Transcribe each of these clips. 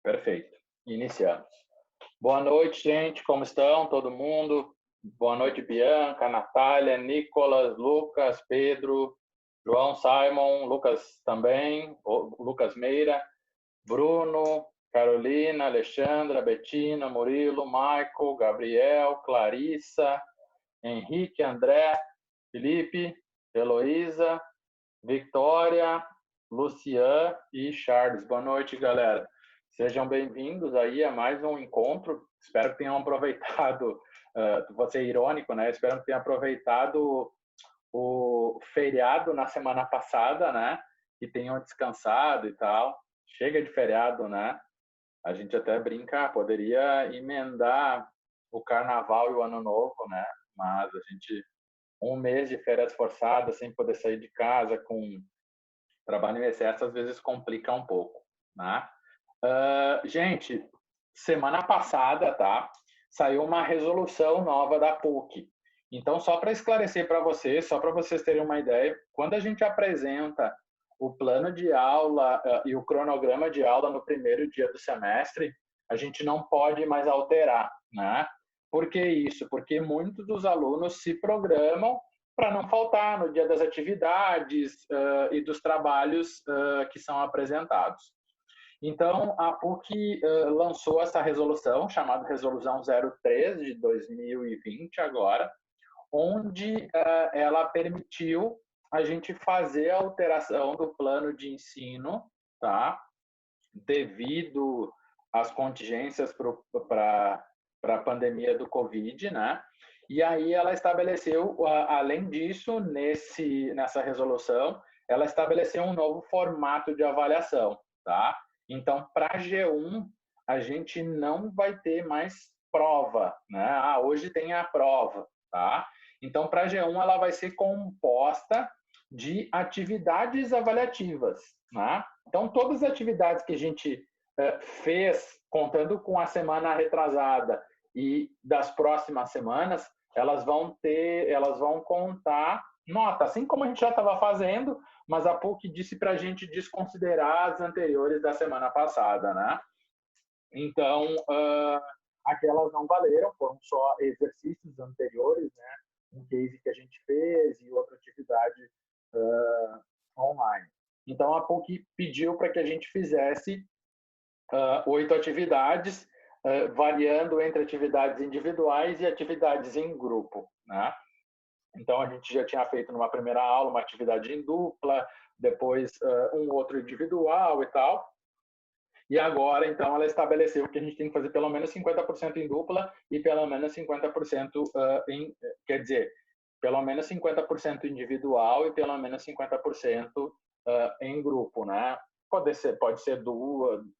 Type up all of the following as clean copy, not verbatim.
Perfeito. Iniciamos. Boa noite, gente. Como estão? Todo mundo? Boa noite, Bianca, Natália, Nicolas, Lucas, Pedro, João, Simon, Lucas também, Lucas Meira, Bruno, Carolina, Alexandra, Betina, Murilo, Michael, Gabriel, Clarissa, Henrique, André, Felipe, Heloísa, Victória, Lucian e Charles. Boa noite, galera. Sejam bem-vindos aí a mais um encontro. Espero que tenham aproveitado, vou ser irônico, né? Espero que tenham aproveitado o feriado na semana passada, né? Que tenham descansado e tal. Chega de feriado, né? A gente até brinca, poderia emendar o Carnaval e o Ano Novo, né? Mas a gente, um mês de férias forçadas, sem poder sair de casa, com trabalho em excesso, às vezes complica um pouco, né? Gente, semana passada, tá? Saiu uma resolução nova da PUC. Então, só para esclarecer para vocês, só para vocês terem uma ideia, quando a gente apresenta o plano de aula e o cronograma de aula no primeiro dia do semestre, a gente não pode mais alterar, né? Por que isso? Porque muitos dos alunos se programam para não faltar no dia das atividades e dos trabalhos que são apresentados. Então, a PUC lançou essa resolução, chamada Resolução 03 de 2020 agora, onde ela permitiu a gente fazer a alteração do plano de ensino, tá? Devido às contingências para a pandemia do Covid, né? E aí ela estabeleceu, além disso, nessa resolução, ela estabeleceu um novo formato de avaliação, tá? Então, para a G1, a gente não vai ter mais prova, né? Hoje tem a prova, tá? Então, para a G1, ela vai ser composta de atividades avaliativas, né? Então, todas as atividades que a gente fez, contando com a semana retrasada e das próximas semanas, elas vão contar nota, assim como a gente já estava fazendo, mas a PUC disse para a gente desconsiderar as anteriores da semana passada, né? Então, aquelas não valeram, foram só exercícios anteriores, né? Um case que a gente fez e outra atividade online. Então, a PUC pediu para que a gente fizesse 8 atividades, variando entre atividades individuais e atividades em grupo, né? Então, a gente já tinha feito numa primeira aula uma atividade em dupla, depois um outro individual e tal. E agora, então, ela estabeleceu que a gente tem que fazer pelo menos 50% em dupla e pelo menos 50% quer dizer, pelo menos 50% individual e pelo menos 50% em grupo, né? Pode ser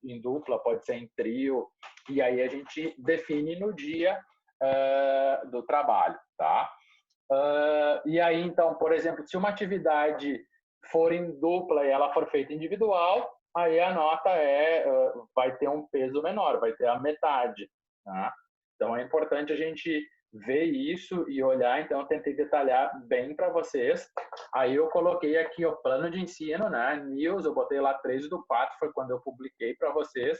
em dupla, pode ser em trio, e aí a gente define no dia do trabalho, tá? E aí, então, por exemplo, se uma atividade for em dupla e ela for feita individual, aí a nota vai ter um peso menor, vai ter a metade, tá? Então, é importante a gente ver isso e olhar. Então, eu tentei detalhar bem para vocês. Aí eu coloquei aqui o plano de ensino, né? News, eu botei lá 3/4, foi quando eu publiquei para vocês.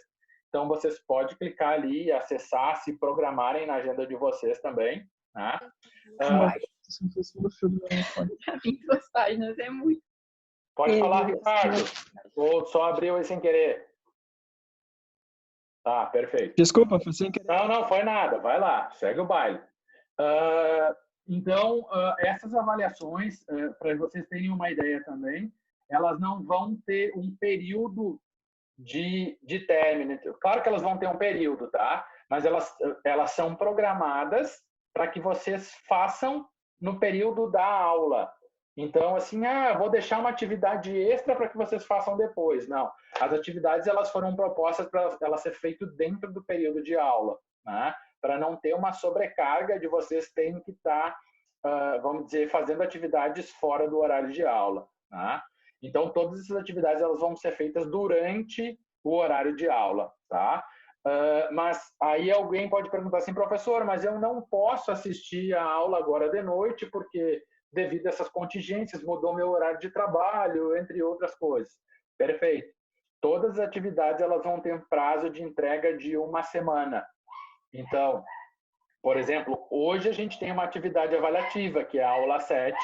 Então, vocês podem clicar ali e acessar, se programarem na agenda de vocês também, né? Já vi 2 páginas, é muito. Pode falar, Ricardo. Ou só abriu aí sem querer? Tá, perfeito. Desculpa, foi sem querer. Não foi nada. Vai lá, segue o baile. Então, essas avaliações, para vocês terem uma ideia também, elas não vão ter um período de término. Claro que elas vão ter um período, tá? Mas elas são programadas para que vocês façam no período da aula. Então, assim, vou deixar uma atividade extra para que vocês façam depois. Não, as atividades elas foram propostas para elas ser feitas dentro do período de aula, né? Para não ter uma sobrecarga de vocês terem que estar, vamos dizer, fazendo atividades fora do horário de aula, né? Então, todas essas atividades elas vão ser feitas durante o horário de aula, tá? Mas aí alguém pode perguntar assim, professor, mas eu não posso assistir a aula agora de noite porque devido a essas contingências mudou meu horário de trabalho, entre outras coisas. Perfeito. todas as atividades elas vão ter um prazo de entrega de 1 semana. Então, por exemplo, hoje a gente tem uma atividade avaliativa, que é a aula 7,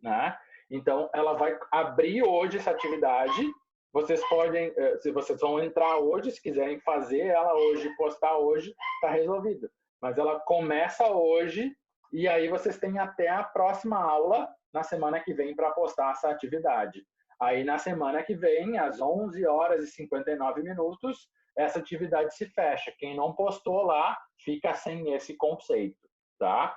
né? Então, ela vai abrir hoje essa atividade. Vocês podem, se vocês vão entrar hoje, se quiserem fazer ela hoje, postar hoje, está resolvido. Mas ela começa hoje e aí vocês têm até a próxima aula, na semana que vem, para postar essa atividade. Aí, na semana que vem, às 11h59, essa atividade se fecha. Quem não postou lá, fica sem esse conceito, tá?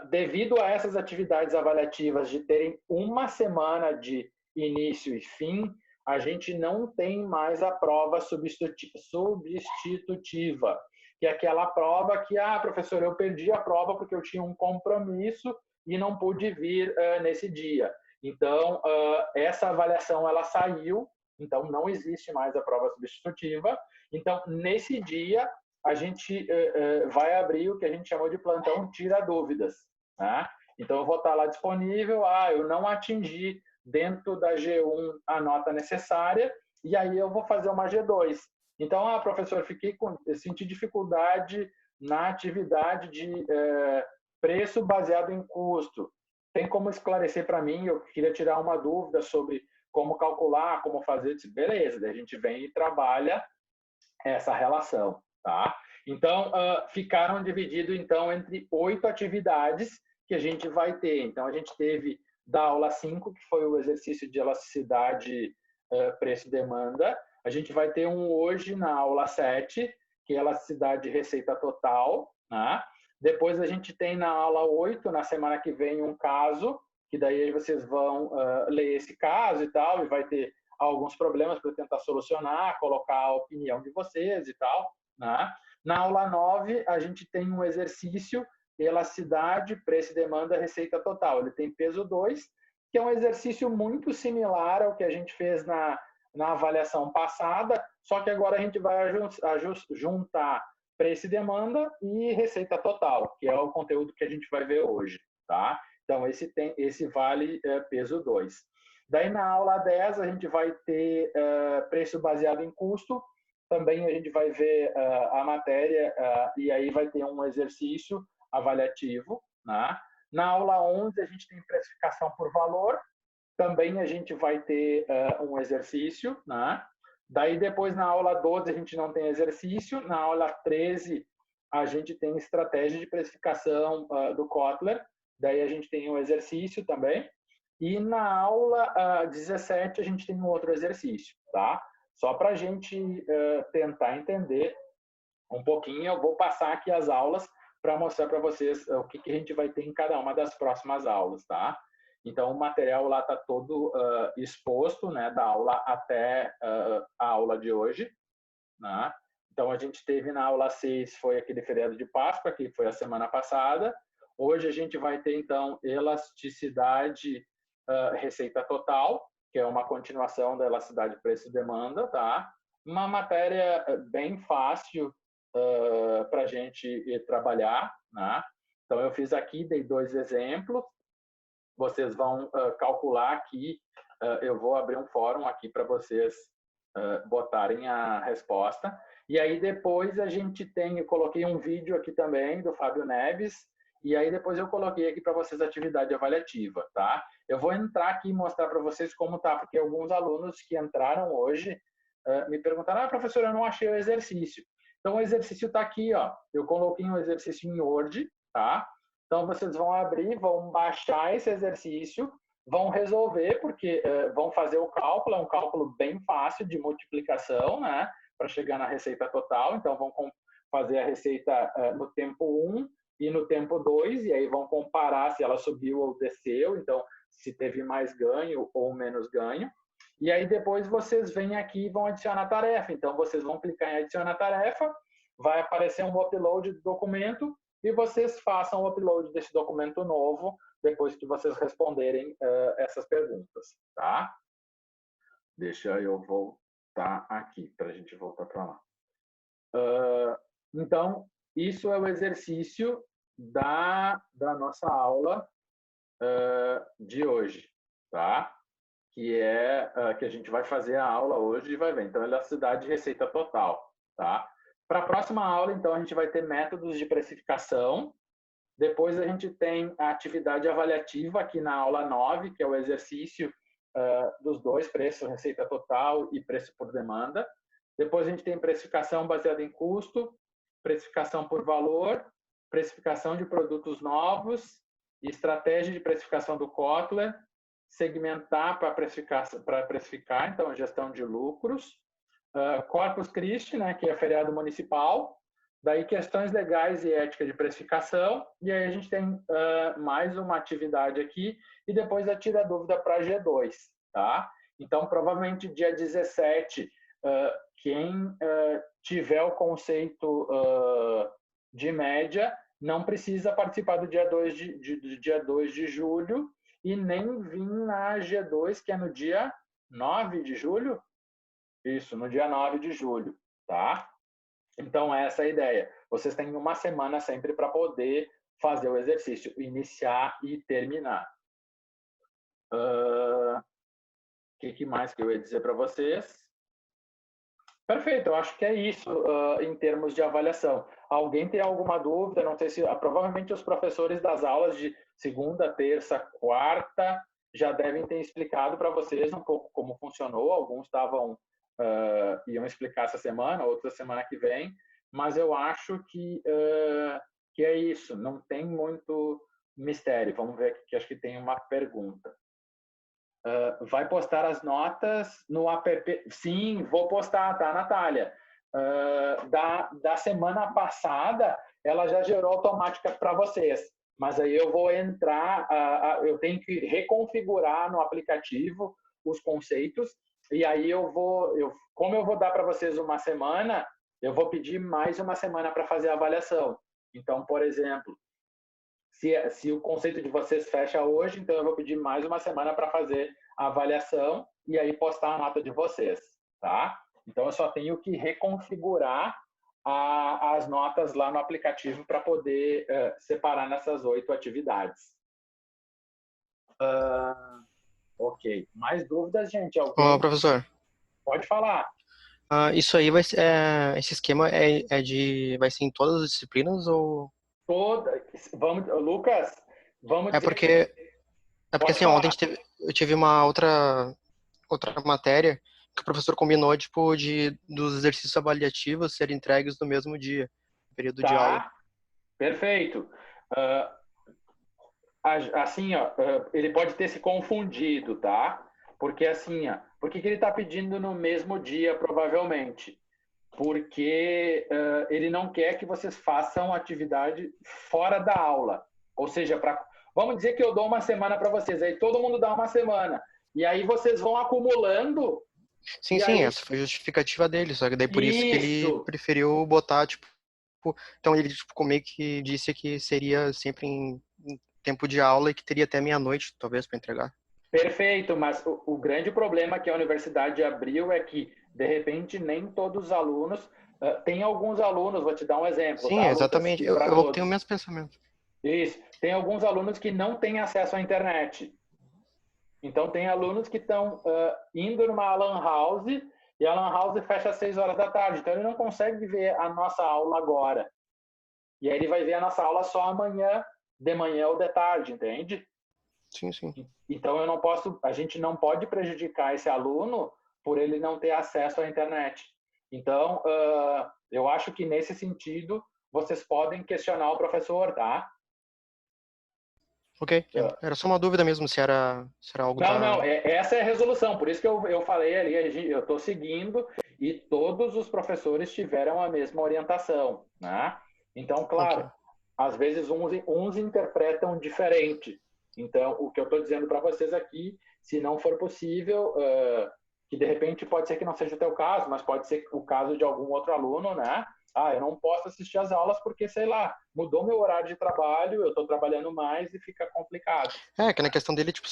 Devido a essas atividades avaliativas de terem 1 semana de início e fim, a gente não tem mais a prova substitutiva, que é aquela prova que, professor, eu perdi a prova porque eu tinha um compromisso e não pude vir nesse dia. Então, essa avaliação ela saiu, então não existe mais a prova substitutiva. Então, nesse dia, a gente vai abrir o que a gente chamou de plantão tira dúvidas, né? Então, eu vou estar lá disponível, eu não atingi dentro da G1 a nota necessária, e aí eu vou fazer uma G2. Então, professor, senti dificuldade na atividade de preço baseado em custo. Tem como esclarecer para mim? Eu queria tirar uma dúvida sobre como calcular, como fazer. Beleza, daí a gente vem e trabalha essa relação, tá? Então, ficaram divididos, então, entre 8 atividades que a gente vai ter. Então, a gente teve da aula 5, que foi o exercício de elasticidade, preço e demanda. A gente vai ter um hoje na aula 7, que é elasticidade e receita total, né? Depois a gente tem na aula 8, na semana que vem, um caso, que daí vocês vão ler esse caso e tal, e vai ter alguns problemas para tentar solucionar, colocar a opinião de vocês e tal, né? Na aula 9, a gente tem um exercício, elasticidade, preço e demanda, receita total. Ele tem peso 2, que é um exercício muito similar ao que a gente fez na avaliação passada, só que agora a gente vai juntar preço e demanda e receita total, que é o conteúdo que a gente vai ver hoje, tá? Então, esse vale peso 2. Daí, na aula 10, a gente vai ter preço baseado em custo. Também a gente vai ver a matéria e aí vai ter um exercício avaliativo, né? Na aula 11, a gente tem precificação por valor. Também a gente vai ter um exercício, né? Daí, depois, na aula 12, a gente não tem exercício. Na aula 13, a gente tem estratégia de precificação do Kotler. Daí, a gente tem um exercício também. E na aula 17, a gente tem um outro exercício, tá? Só para a gente tentar entender um pouquinho, eu vou passar aqui as aulas para mostrar para vocês o que a gente vai ter em cada uma das próximas aulas, tá? Então, o material lá está todo exposto, né, da aula até a aula de hoje, né? Então, a gente teve na aula 6, foi aquele feriado de Páscoa, que foi a semana passada. Hoje a gente vai ter, então, elasticidade, receita total, que é uma continuação da elasticidade preço e demanda, tá? Uma matéria bem fácil para a gente trabalhar, né? Então, eu fiz aqui, dei 2 exemplos. Vocês vão calcular aqui, eu vou abrir um fórum aqui para vocês botarem a resposta. E aí depois a gente tem, eu coloquei um vídeo aqui também do Fábio Neves, e aí depois eu coloquei aqui para vocês a atividade avaliativa, tá? Eu vou entrar aqui e mostrar para vocês como tá, porque alguns alunos que entraram hoje me perguntaram, professor, eu não achei o exercício. Então o exercício está aqui, ó. Eu coloquei um exercício em Word, tá? Então, vocês vão abrir, vão baixar esse exercício, vão resolver, porque vão fazer o cálculo, é um cálculo bem fácil de multiplicação, né, para chegar na receita total. Então, vão fazer a receita no tempo 1 e no tempo 2, e aí vão comparar se ela subiu ou desceu, então, se teve mais ganho ou menos ganho. E aí, depois, vocês vêm aqui e vão adicionar tarefa. Então, vocês vão clicar em adicionar tarefa, vai aparecer um upload do documento, e vocês façam o upload desse documento novo depois que vocês responderem essas perguntas, tá? Deixa eu voltar aqui para a gente voltar para lá. Então, isso é o exercício da nossa aula de hoje, tá? que é que a gente vai fazer a aula hoje e vai ver. Então, elasticidade e receita total, tá? Para a próxima aula, então, a gente vai ter métodos de precificação. Depois a gente tem a atividade avaliativa aqui na aula 9, que é o exercício dos dois, preço, receita total e preço por demanda. Depois a gente tem precificação baseada em custo, precificação por valor, precificação de produtos novos, estratégia de precificação do Kotler, segmentar para precificar, então gestão de lucros, Corpus Christi, né, que é feriado municipal, daí questões legais e ética de precificação, e aí a gente tem mais uma atividade aqui, e depois a tira dúvida para G2, tá? Então, provavelmente dia 17, quem tiver o conceito de média, não precisa participar do dia 2 de julho, e nem vir na G2, que é no dia 9 de julho? Isso, no dia 9 de julho, tá? Então, essa é a ideia. Vocês têm uma semana sempre para poder fazer o exercício, iniciar e terminar. O que mais que eu ia dizer para vocês? Perfeito, eu acho que é isso em termos de avaliação. Alguém tem alguma dúvida? Não sei se provavelmente os professores das aulas de segunda, terça, quarta já devem ter explicado para vocês um pouco como funcionou. Alguns iam explicar essa semana, outra semana que vem, mas eu acho que é isso, não tem muito mistério. Vamos ver aqui, que acho que tem uma pergunta. Vai postar as notas no app? Sim, vou postar, tá, Natália? Da semana passada, ela já gerou automática para vocês, mas aí eu vou entrar, eu tenho que reconfigurar no aplicativo os conceitos, e aí como eu vou dar para vocês uma semana, eu vou pedir mais uma semana para fazer a avaliação. Então, por exemplo, se o conceito de vocês fecha hoje, então eu vou pedir mais uma semana para fazer a avaliação e aí postar a nota de vocês, tá? Então, eu só tenho que reconfigurar as notas lá no aplicativo para poder separar nessas 8 atividades. Ok. Mais dúvidas, gente? Ô, professor. Pode falar. Isso aí vai ser, esse esquema vai ser em todas as disciplinas ou? Lucas, vamos dizer... Porque assim, ontem eu tive uma outra matéria que o professor combinou, tipo, dos exercícios avaliativos serem entregues no mesmo dia, período de aula. Perfeito. Assim, ele pode ter se confundido, tá? Porque assim, por que ele está pedindo no mesmo dia, provavelmente? Porque ele não quer que vocês façam atividade fora da aula. Ou seja, vamos dizer que eu dou uma semana para vocês, aí todo mundo dá uma semana. E aí vocês vão acumulando. Sim, essa foi a justificativa dele, só que daí por isso que ele preferiu botar, tipo... Então ele meio que disse que seria sempre em tempo de aula e que teria até meia-noite, talvez, para entregar. Perfeito, mas o grande problema que a universidade abriu é que, de repente, nem todos os alunos... tem alguns alunos, vou te dar um exemplo. Sim, tá, exatamente. Eu tenho o mesmo pensamento. Isso. Tem alguns alunos que não têm acesso à internet. Então, tem alunos que estão indo numa lan house e a lan house fecha às 6 horas da tarde. Então, ele não consegue ver a nossa aula agora. E aí ele vai ver a nossa aula só amanhã, de manhã ou de tarde, entende? Sim. Então, a gente não pode prejudicar esse aluno por ele não ter acesso à internet. Então, eu acho que nesse sentido, vocês podem questionar o professor, tá? Ok, era só uma dúvida mesmo, se era algo... Não, essa é a resolução, por isso que eu falei ali, eu estou seguindo e todos os professores tiveram a mesma orientação, né? Então, claro, às vezes uns interpretam diferente. Então, o que eu estou dizendo para vocês aqui, se não for possível, que de repente pode ser que não seja o teu caso, mas pode ser o caso de algum outro aluno, né? Eu não posso assistir às aulas porque, sei lá, mudou meu horário de trabalho, eu estou trabalhando mais e fica complicado. Que na questão dele, tipo,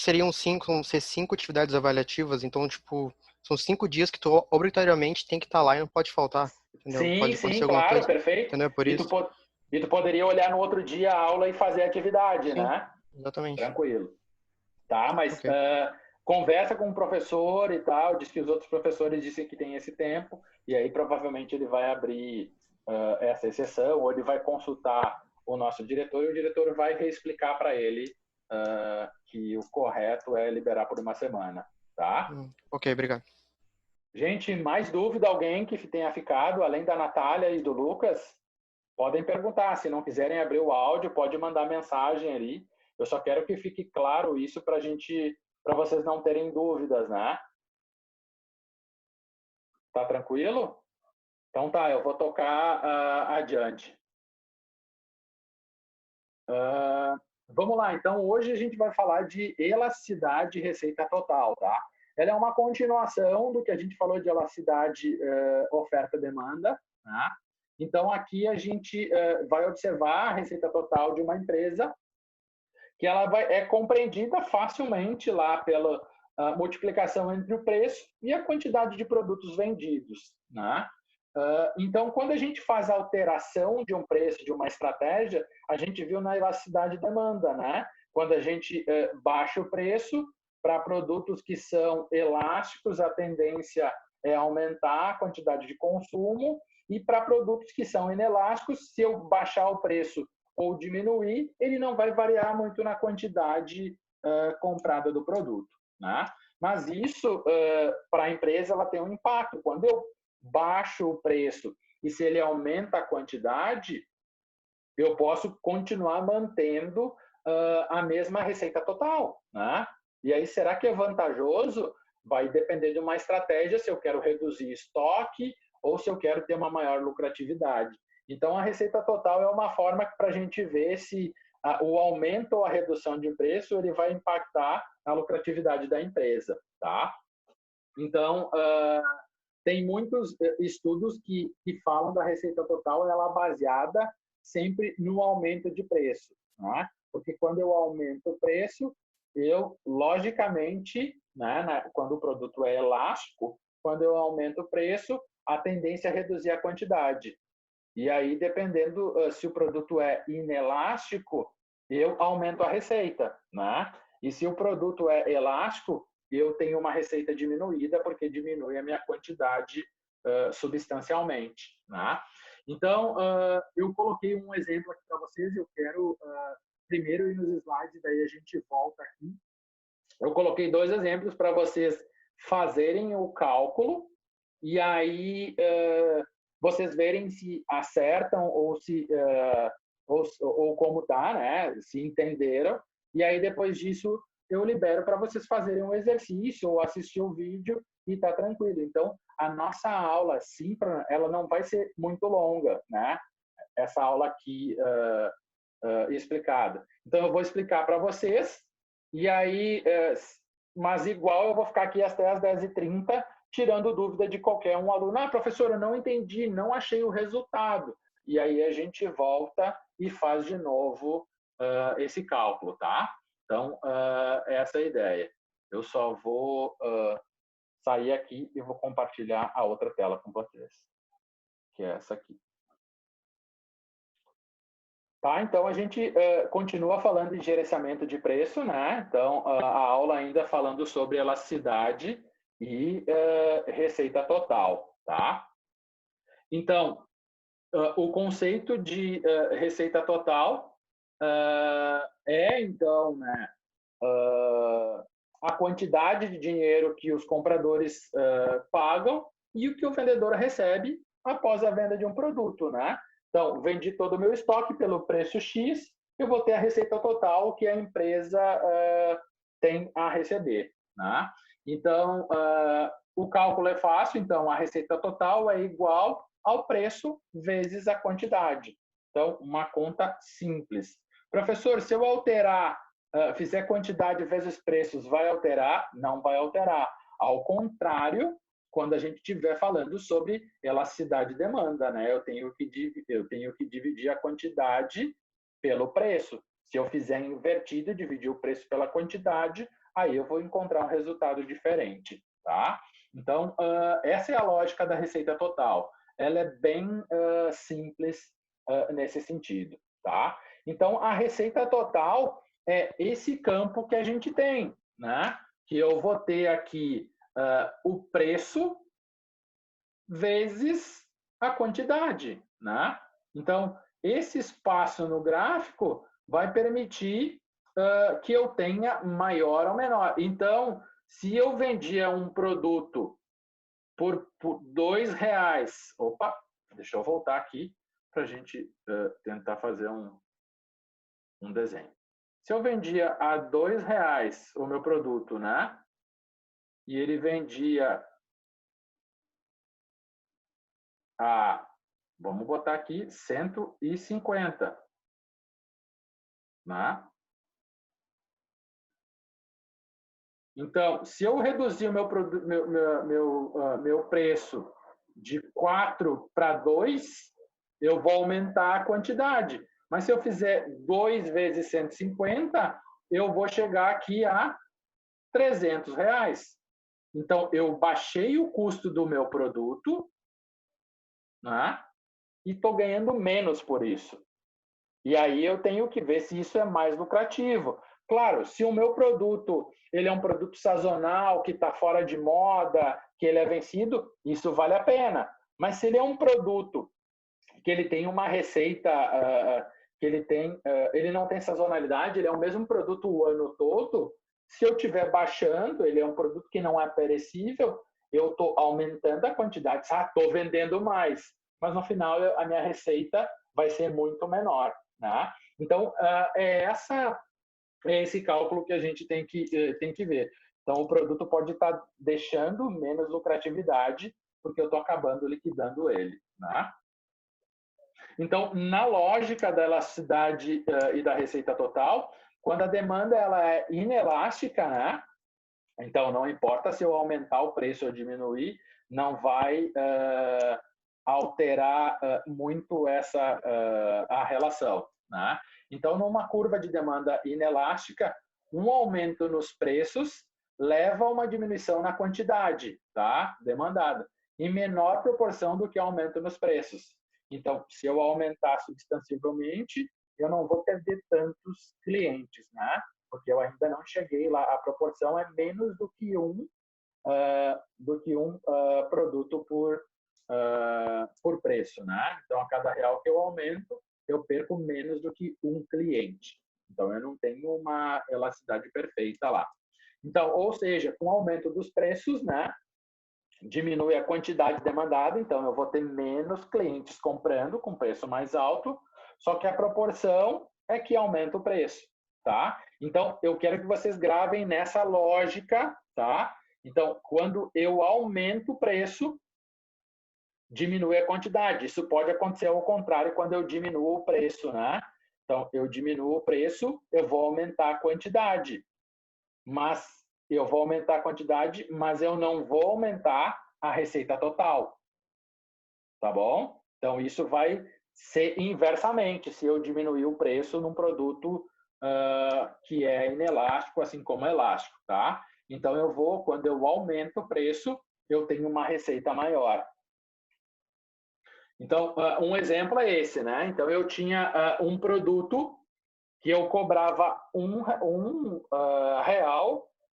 vão ser 5 atividades avaliativas, então, tipo, são 5 dias que tu obrigatoriamente tem que estar lá e não pode faltar, entendeu? Sim, claro, perfeito. Entendeu? Por isso. E tu poderia olhar no outro dia a aula e fazer a atividade, sim, né? Exatamente. Tranquilo. Tá, mas conversa com o professor e tal, diz que os outros professores dizem que tem esse tempo, e aí provavelmente ele vai abrir essa exceção, ou ele vai consultar o nosso diretor, e o diretor vai reexplicar para ele que o correto é liberar por uma semana, tá? Ok, obrigado. Gente, mais dúvida? Alguém que tenha ficado, além da Natália e do Lucas? Podem perguntar. Se não quiserem abrir o áudio, pode mandar mensagem ali. Eu só quero que fique claro isso para vocês não terem dúvidas, né? Tá tranquilo? Então tá, eu vou tocar adiante. Vamos lá, então hoje a gente vai falar de elasticidade e receita total, tá? Ela é uma continuação do que a gente falou de elasticidade oferta-demanda, tá? Então aqui a gente vai observar a receita total de uma empresa que ela é compreendida facilmente lá pela multiplicação entre o preço e a quantidade de produtos vendidos, né? Então, quando a gente faz a alteração de um preço, de uma estratégia, a gente viu na elasticidade de demanda, né? Quando a gente baixa o preço para produtos que são elásticos, a tendência é aumentar a quantidade de consumo, e para produtos que são inelásticos, se eu baixar o preço ou diminuir, ele não vai variar muito na quantidade comprada do produto, né? Mas isso, para a empresa, ela tem um impacto. Quando eu baixo o preço e se ele aumenta a quantidade, eu posso continuar mantendo a mesma receita total, né? E aí, será que é vantajoso? Vai depender de uma estratégia, se eu quero reduzir estoque ou se eu quero ter uma maior lucratividade. Então, a receita total é uma forma para a gente ver se o aumento ou a redução de preço ele vai impactar na lucratividade da empresa, tá? Então, tem muitos estudos que falam da receita total, ela baseada sempre no aumento de preço, né? Porque quando eu aumento o preço, eu, logicamente, né, quando o produto é elástico, quando eu aumento o preço, a tendência é reduzir a quantidade. E aí, dependendo se o produto é inelástico, eu aumento a receita, né? E se o produto é elástico, eu tenho uma receita diminuída, porque diminui a minha quantidade substancialmente, né? Então, eu coloquei um exemplo aqui para vocês, eu quero primeiro ir nos slides, daí a gente volta aqui. Eu coloquei 2 exemplos para vocês fazerem o cálculo, e aí vocês verem se acertam ou como tá, né? Se entenderam. E aí depois disso eu libero para vocês fazerem um exercício ou assistir o vídeo e tá tranquilo. Então a nossa aula síncrona, ela não vai ser muito longa, né? Essa aula aqui explicada. Então eu vou explicar para vocês e aí, mas igual eu vou ficar aqui até as 10h30 tirando dúvida de qualquer um aluno. Ah, professor, eu não entendi, não achei o resultado. E aí a gente volta e faz de novo esse cálculo, tá? Então, essa é a ideia. Eu só vou sair aqui e vou compartilhar a outra tela com vocês, que é essa aqui. Tá, então a gente continua falando de gerenciamento de preço, né? Então, a aula ainda falando sobre elasticidade e receita total, tá? Então, o conceito de receita total então, né, a quantidade de dinheiro que os compradores pagam e o que o vendedor recebe após a venda de um produto, né? Então, vendi todo o meu estoque pelo preço X, eu vou ter a receita total que a empresa tem a receber, né? Então, o cálculo é fácil, então a receita total é igual ao preço vezes a quantidade. Então, uma conta simples. Professor, se eu alterar, fizer quantidade vezes preços, vai alterar? Não vai alterar. Ao contrário, quando a gente estiver falando sobre elasticidade e demanda, né? Eu tenho que dividir a quantidade pelo preço. Se eu fizer invertido, dividir o preço pela quantidade, aí eu vou encontrar um resultado diferente, tá? Então, essa é a lógica da receita total. Ela é bem simples nesse sentido, tá? Então, a receita total é esse campo que a gente tem, né? que eu vou ter aqui o preço vezes a quantidade, né? Então, esse espaço no gráfico vai permitir que eu tenha maior ou menor. Então, se eu vendia um produto por R$2, opa, deixa eu voltar aqui para a gente tentar fazer um desenho. Se eu vendia a R$2 o meu produto, né? E ele vendia vamos botar aqui 150, né? Então, se eu reduzir o meu preço de 4 para 2, eu vou aumentar a quantidade. Mas se eu fizer 2 vezes 150, eu vou chegar aqui a R$300. Então, eu baixei o custo do meu produto, né? E estou ganhando menos por isso. E aí eu tenho que ver se isso é mais lucrativo. Claro, se o meu produto ele é um produto sazonal, que está fora de moda, que ele é vencido, isso vale a pena. Mas se ele é um produto que ele tem uma receita, que ele não tem sazonalidade, ele é o mesmo produto o ano todo, se eu estiver baixando, ele é um produto que não é perecível, eu estou aumentando a quantidade, estou vendendo mais, mas no final a minha receita vai ser muito menor, né? Então, é esse cálculo que a gente tem que ver. Então, o produto pode estar deixando menos lucratividade, porque eu estou acabando liquidando ele, né? Então, na lógica da elasticidade e da receita total, quando a demanda ela é inelástica, né? Então, não importa se eu aumentar o preço ou diminuir, não vai alterar muito a relação, né? Então, numa curva de demanda inelástica, um aumento nos preços leva a uma diminuição na quantidade, tá? Demandada, em menor proporção do que aumento nos preços. Então, se eu aumentar substancialmente, eu não vou perder tantos clientes, né? Porque eu ainda não cheguei lá. A proporção é menos do que um produto por preço, né? Então, a cada real que eu aumento, eu perco menos do que um cliente. Então, eu não tenho uma elasticidade perfeita lá. Então, ou seja, com o aumento dos preços, né? Diminui a quantidade demandada, então eu vou ter menos clientes comprando com preço mais alto, só que a proporção é que aumenta o preço, tá? Então, eu quero que vocês gravem nessa lógica, tá? Então, quando eu aumento o preço, diminui a quantidade. Isso pode acontecer ao contrário quando eu diminuo o preço, né? Então, eu diminuo o preço, eu vou aumentar a quantidade. Mas eu vou aumentar a quantidade, mas eu não vou aumentar a receita total. Tá bom? Então, isso vai ser inversamente, se eu diminuir o preço num produto que é inelástico, assim como elástico, tá? Então, quando eu aumento o preço, eu tenho uma receita maior. Então, um exemplo é esse, né? Então, eu tinha um produto que eu cobrava R$1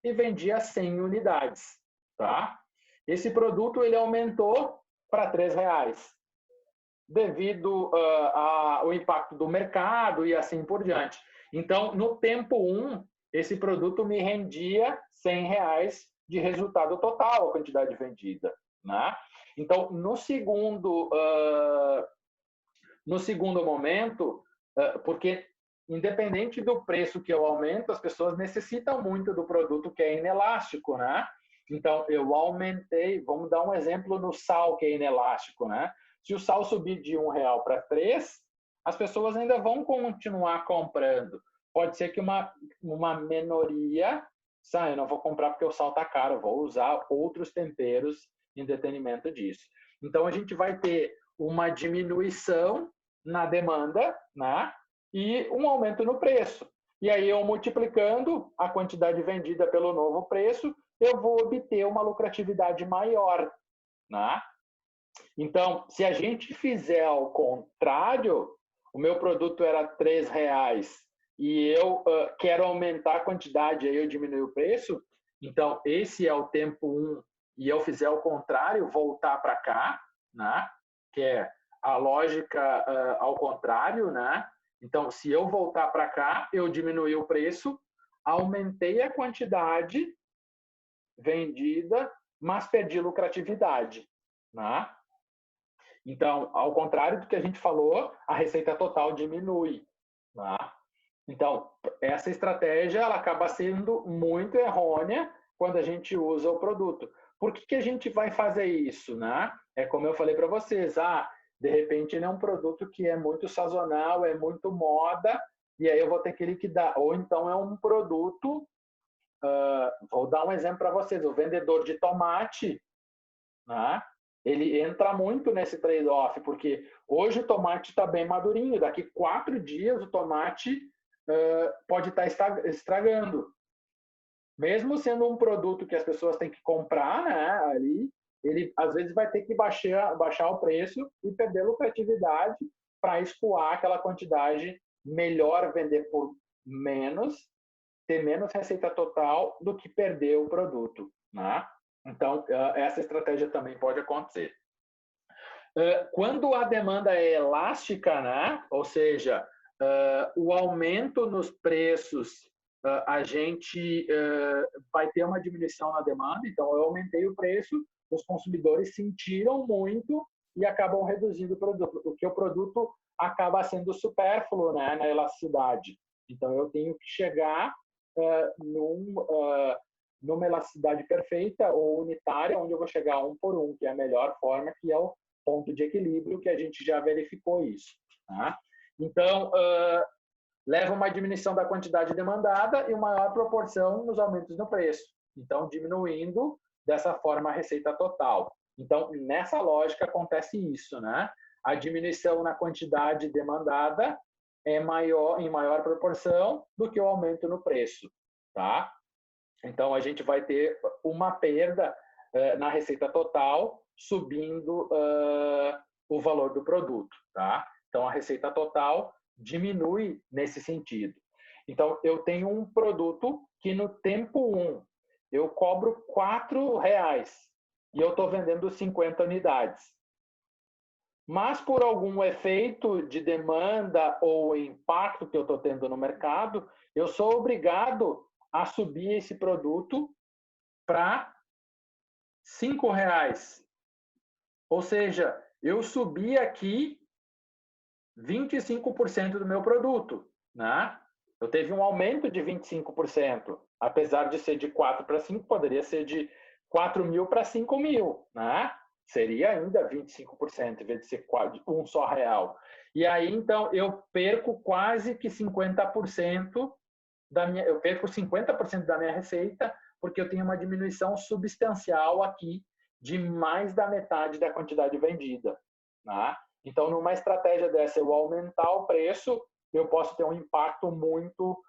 e vendia 100 unidades, tá? Esse produto ele aumentou para R$3, devido ao impacto do mercado e assim por diante. Então, no tempo 1, esse produto me rendia R$100 de resultado total, a quantidade vendida, né? Então, no segundo momento, porque independente do preço que eu aumento, as pessoas necessitam muito do produto que é inelástico, né? Então, eu aumentei, vamos dar um exemplo no sal, que é inelástico, né? Se o sal subir de R$1 para 3, as pessoas ainda vão continuar comprando. Pode ser que uma minoria, eu não vou comprar porque o sal está caro, vou usar outros temperos em detrimento disso. Então, a gente vai ter uma diminuição na demanda, né? E um aumento no preço. E aí, eu multiplicando a quantidade vendida pelo novo preço, eu vou obter uma lucratividade maior, né? Então, se a gente fizer ao contrário, o meu produto era R$3 e eu quero aumentar a quantidade, aí eu diminuo o preço, Então, esse é o tempo 1, e eu fizer o contrário, voltar para cá, né? Que é a lógica ao contrário, né? Então, se eu voltar para cá, eu diminuí o preço, aumentei a quantidade vendida, mas perdi lucratividade, né? Então, ao contrário do que a gente falou, a receita total diminui, né? Então, essa estratégia ela acaba sendo muito errônea quando a gente usa o produto. Por que a gente vai fazer isso, né? É como eu falei para vocês, de repente ele é um produto que é muito sazonal, é muito moda, e aí eu vou ter que liquidar. Ou então é um produto, vou dar um exemplo para vocês, o vendedor de tomate, né? Ele entra muito nesse trade-off, porque hoje o tomate está bem madurinho, daqui 4 dias o tomate pode estar estragando. Mesmo sendo um produto que as pessoas têm que comprar, né, ali, ele às vezes vai ter que baixar o preço e perder lucratividade para escoar aquela quantidade, melhor vender por menos, ter menos receita total do que perder o produto, né? Então, essa estratégia também pode acontecer. Quando a demanda é elástica, né? Ou seja, o aumento nos preços, a gente vai ter uma diminuição na demanda, então eu aumentei o preço, os consumidores sentiram muito e acabam reduzindo o produto, porque o produto acaba sendo supérfluo, né, na elasticidade. Então eu tenho que chegar numa elasticidade perfeita ou unitária, onde eu vou chegar 1 por 1, que é a melhor forma, que é o ponto de equilíbrio, que a gente já verificou isso. Tá? Então, leva uma diminuição da quantidade demandada e uma maior proporção nos aumentos no preço. Então, diminuindo dessa forma a receita total. Então, nessa lógica acontece isso, né? A diminuição na quantidade demandada é em maior proporção do que o aumento no preço, tá? Então, a gente vai ter uma perda na receita total, subindo o valor do produto, tá? Então, a receita total diminui nesse sentido. Então, eu tenho um produto que no tempo 1 eu cobro R$ 4 e eu estou vendendo 50 unidades. Mas por algum efeito de demanda ou impacto que eu estou tendo no mercado, eu sou obrigado a subir esse produto para R$ 5. Ou seja, eu subi aqui 25% do meu produto, né? Eu teve um aumento de 25%, apesar de ser de 4 para 5, poderia ser de 4 mil para 5 mil, né? Seria ainda 25%, em vez de ser um só real. E aí, então, eu perco quase que 50% eu perco 50% da minha receita, porque eu tenho uma diminuição substancial aqui de mais da metade da quantidade vendida, né? Então, numa estratégia dessa, eu aumentar o preço, eu posso ter um impacto muito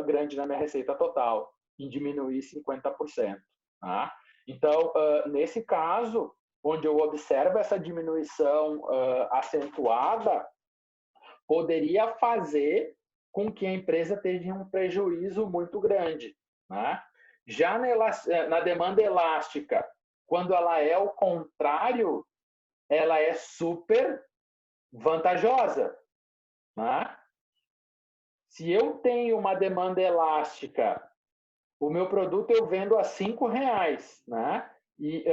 grande na minha receita total, em diminuir 50%. Tá? Então, nesse caso, onde eu observo essa diminuição acentuada, poderia fazer com que a empresa tenha um prejuízo muito grande. Né? Já na demanda elástica, quando ela é o contrário, ela é super vantajosa. Né? Se eu tenho uma demanda elástica, o meu produto eu vendo a R$ 5, né? E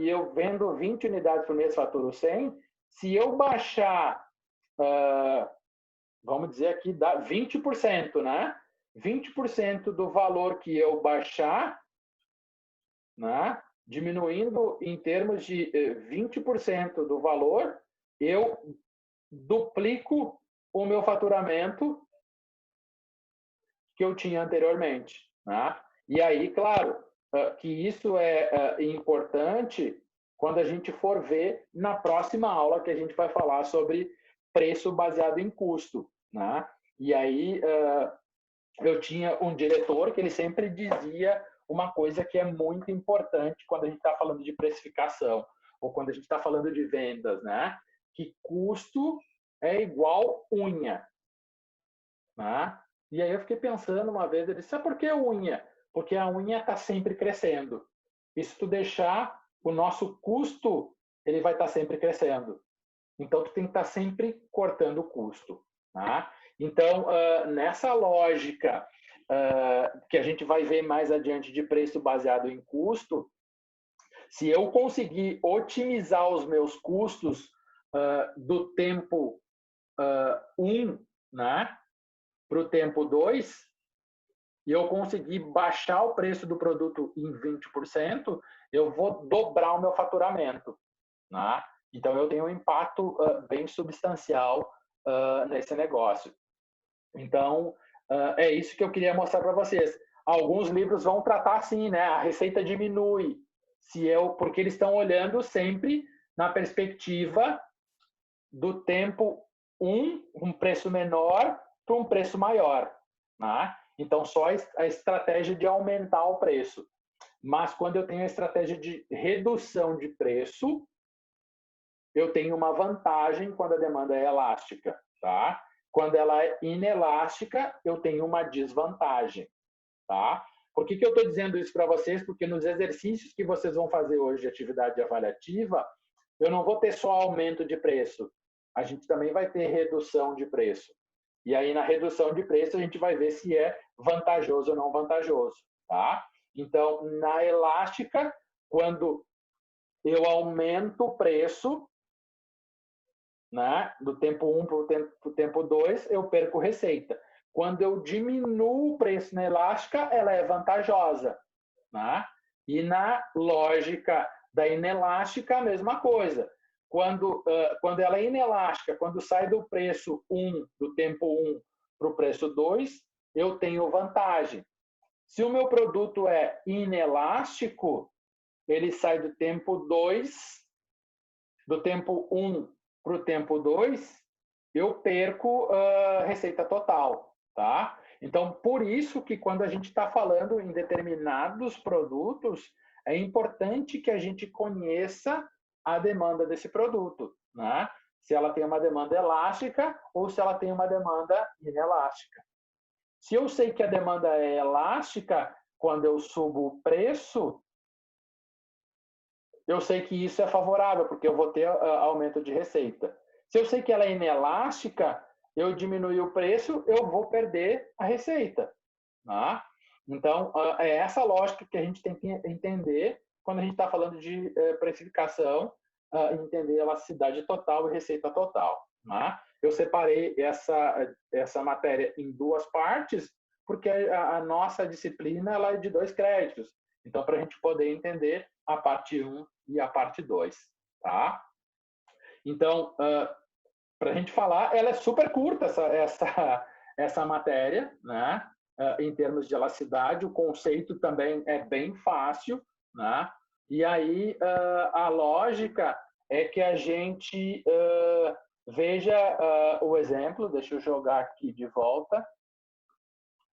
eu vendo 20 unidades por mês, faturo 100. Se eu baixar, vamos dizer aqui, dá 20%, né? 20% do valor que eu baixar, né? Diminuindo em termos de 20% do valor, eu duplico o meu faturamento que eu tinha anteriormente. Né? E aí, claro, que isso é importante quando a gente for ver na próxima aula que a gente vai falar sobre preço baseado em custo. Né? E aí, eu tinha um diretor que ele sempre dizia uma coisa que é muito importante quando a gente está falando de precificação ou quando a gente está falando de vendas, né? Que custo é igual unha. Né? E aí eu fiquei pensando uma vez, ele disse, sabe por que unha? Porque a unha está sempre crescendo. E se tu deixar, o nosso custo ele vai estar sempre crescendo. Então, tu tem que estar sempre cortando o custo. Tá? Então, nessa lógica que a gente vai ver mais adiante de preço baseado em custo, se eu conseguir otimizar os meus custos do tempo 1, né, para o tempo 2, e eu conseguir baixar o preço do produto em 20%, eu vou dobrar o meu faturamento. Né? Então, eu tenho um impacto bem substancial nesse negócio. Então, é isso que eu queria mostrar para vocês. Alguns livros vão tratar assim, né? A receita diminui, porque eles estão olhando sempre na perspectiva do tempo 1, um preço menor para um preço maior. Né? Então, só a estratégia de aumentar o preço. Mas, quando eu tenho a estratégia de redução de preço, eu tenho uma vantagem quando a demanda é elástica. Tá? Quando ela é inelástica, eu tenho uma desvantagem. Tá? Por que eu estou dizendo isso para vocês? Porque nos exercícios que vocês vão fazer hoje de atividade avaliativa, eu não vou ter só aumento de preço. A gente também vai ter redução de preço. E aí, na redução de preço, a gente vai ver se é vantajoso ou não vantajoso. Tá? Então, na elástica, quando eu aumento o preço, né, do tempo 1 para o tempo 2, eu perco receita. Quando eu diminuo o preço na elástica, ela é vantajosa. Né? E na lógica da inelástica, a mesma coisa. Quando ela é inelástica, quando sai do preço 1, do tempo 1 para o preço 2, eu tenho vantagem. Se o meu produto é inelástico, ele sai do tempo 2, do tempo 1 para o tempo 2, eu perco receita total. Tá? Então, por isso que quando a gente está falando em determinados produtos, é importante que a gente conheça a demanda desse produto. Né? Se ela tem uma demanda elástica ou se ela tem uma demanda inelástica. Se eu sei que a demanda é elástica, quando eu subo o preço, eu sei que isso é favorável, porque eu vou ter aumento de receita. Se eu sei que ela é inelástica, eu diminuir o preço, eu vou perder a receita. Tá? Então, é essa lógica que a gente tem que entender quando a gente está falando de precificação, entender elasticidade total e receita total. Tá? Eu separei essa matéria em duas partes, porque a nossa disciplina ela é de 2 créditos. Então, para a gente poder entender a parte 1 e a parte 2. Tá? Então, para a gente falar, ela é super curta, essa matéria, né? Em termos de elasticidade, o conceito também é bem fácil, né? E aí a lógica é que a gente veja o exemplo, deixa eu jogar aqui de volta.